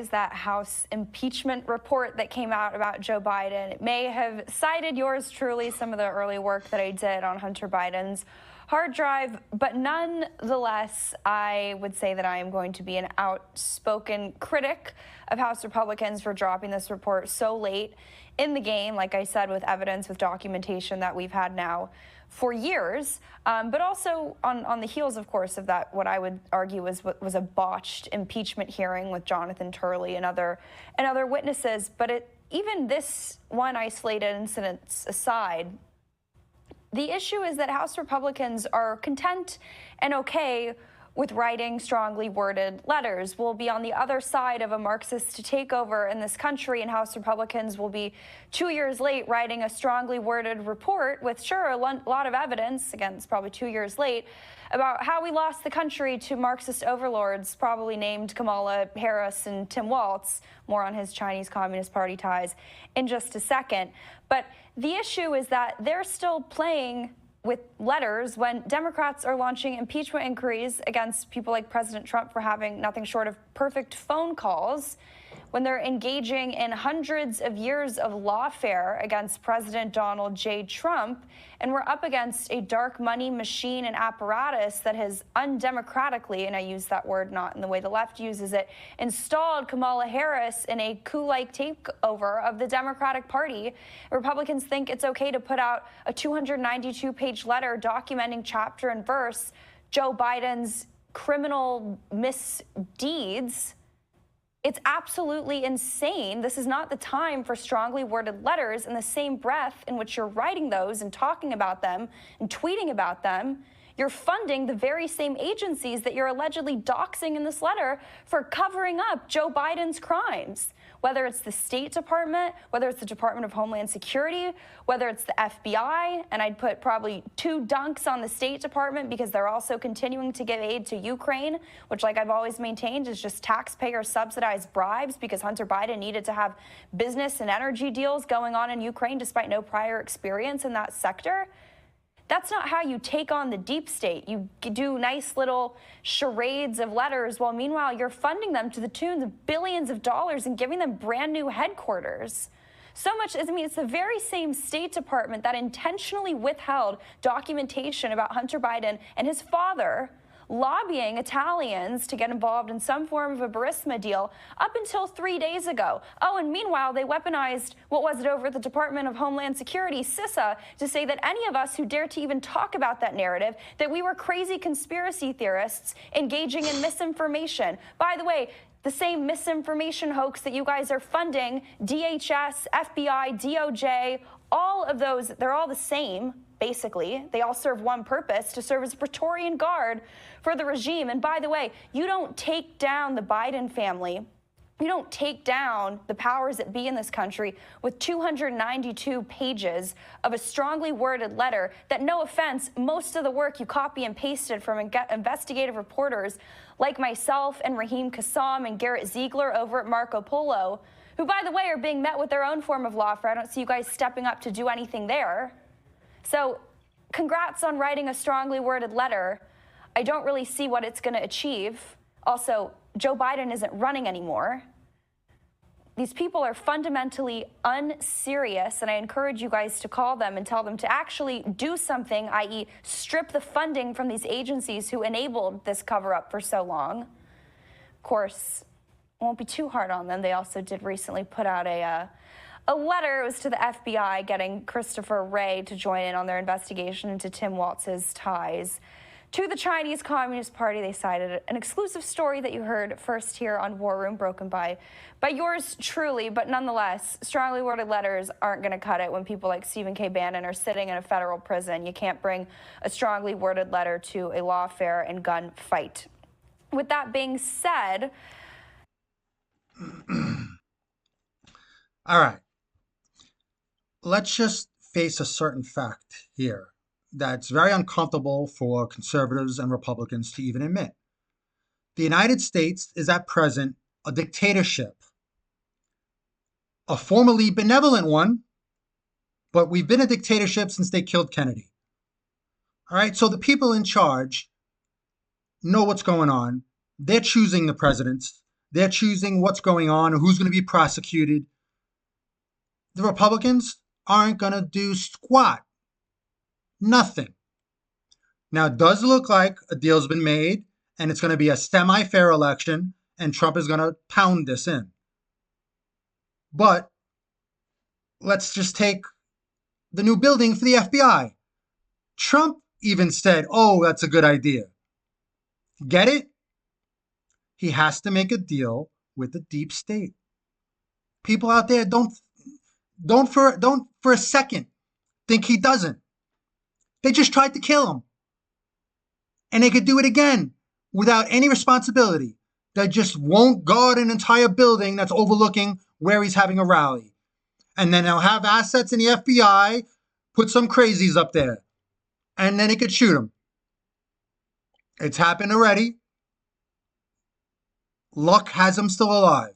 that House impeachment report that came out about Joe Biden. It may have cited yours truly, some of the early work that I did on Hunter Biden's hard drive, but nonetheless, I would say that I am going to be an outspoken critic of House Republicans for dropping this report so late in the game, like I said, with evidence, with documentation that we've had now for years, but also on the heels, of course, of that, what I would argue was a botched impeachment hearing with Jonathan Turley and other witnesses. But even this one isolated incident aside, the issue is that House Republicans are content and okay with writing strongly worded letters. We'll be on the other side of a Marxist takeover in this country, and House Republicans will be 2 years late writing a strongly worded report with, sure, a lot of evidence, again, it's probably 2 years late, about how we lost the country to Marxist overlords, probably named Kamala Harris and Tim Walz. More on his Chinese Communist Party ties in just a second. But the issue is that they're still playing with letters when Democrats are launching impeachment inquiries against people like President Trump for having nothing short of perfect phone calls, when they're engaging in hundreds of years of lawfare against President Donald J. Trump, and we're up against a dark money machine and apparatus that has undemocratically, and I use that word not in the way the left uses it, installed Kamala Harris in a coup-like takeover of the Democratic Party. Republicans think it's okay to put out a 292-page letter documenting chapter and verse Joe Biden's criminal misdeeds. It's absolutely insane. This is not the time for strongly worded letters in the same breath in which you're writing those and talking about them and tweeting about them. You're funding the very same agencies that you're allegedly doxing in this letter for covering up Joe Biden's crimes, whether it's the State Department, whether it's the Department of Homeland Security, whether it's the FBI, and I'd put probably 2 dunks on the State Department because they're also continuing to give aid to Ukraine, which, like I've always maintained, is just taxpayer-subsidized bribes because Hunter Biden needed to have business and energy deals going on in Ukraine despite no prior experience in that sector. That's not how you take on the deep state. You do nice little charades of letters while meanwhile you're funding them to the tunes of billions of dollars and giving them brand new headquarters. So much, I mean, it's the very same State Department that intentionally withheld documentation about Hunter Biden and his father lobbying Italians to get involved in some form of a Burisma deal up until 3 days ago. Oh, and meanwhile, they weaponized, what was it, over at the Department of Homeland Security, CISA, to say that any of us who dare to even talk about that narrative, that we were crazy conspiracy theorists engaging in misinformation. By the way, the same misinformation hoax that you guys are funding, DHS, FBI, DOJ, all of those, they're all the same, basically. They all serve one purpose, to serve as a Praetorian Guard for the regime. And by the way, you don't take down the Biden family, you don't take down the powers that be in this country with 292 pages of a strongly worded letter that, no offense, most of the work you copy and pasted from investigative reporters like myself and Raheem Kassam and Garrett Ziegler over at Marco Polo, who, by the way, are being met with their own form of lawfare. I don't see you guys stepping up to do anything there. So congrats on writing a strongly worded letter. I don't really see what it's going to achieve. Also, Joe Biden isn't running anymore. These people are fundamentally unserious, and I encourage you guys to call them and tell them to actually do something, i.e. strip the funding from these agencies who enabled this cover-up for so long. Of course, it won't be too hard on them. They also did recently put out a letter. It was to the FBI getting Christopher Wray to join in on their investigation into Tim Walz's ties to the Chinese Communist Party. They cited an exclusive story that you heard first here on War Room, broken by yours truly, but nonetheless, strongly worded letters aren't going to cut it when people like Stephen K. Bannon are sitting in a federal prison. You can't bring a strongly worded letter to a lawfare and gunfight. With that being said, all right, let's just face a certain fact here that's very uncomfortable for conservatives and Republicans to even admit. The United States is at present a dictatorship, a formerly benevolent one, but we've been a dictatorship since they killed Kennedy. All right, so the people in charge know what's going on. They're choosing the presidents. They're choosing what's going on, who's going to be prosecuted. The Republicans aren't going to do squat. Nothing. Now, it does look like a deal's been made, and it's going to be a semi-fair election, and Trump is going to pound this in. But let's just take the new building for the FBI. Trump even said, oh, that's a good idea. Get it? He has to make a deal with the deep state. People out there don't for a second think he doesn't. They just tried to kill him. And they could do it again without any responsibility. They just won't guard an entire building that's overlooking where he's having a rally. And then they'll have assets in the FBI, put some crazies up there, and then he could shoot him. It's happened already. Luck has him still alive.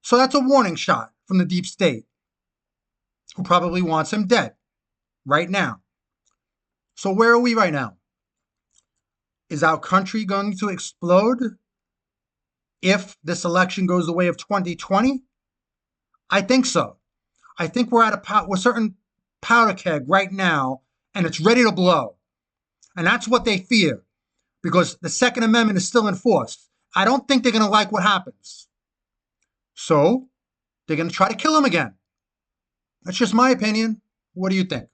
So that's a warning shot from the deep state, who probably wants him dead right now. So where are we right now? Is our country going to explode if this election goes the way of 2020? I think so. I think we're at a certain powder keg right now, and it's ready to blow. And that's what they fear, because the Second Amendment is still in force. I don't think they're going to like what happens. So they're going to try to kill him again. That's just my opinion. What do you think?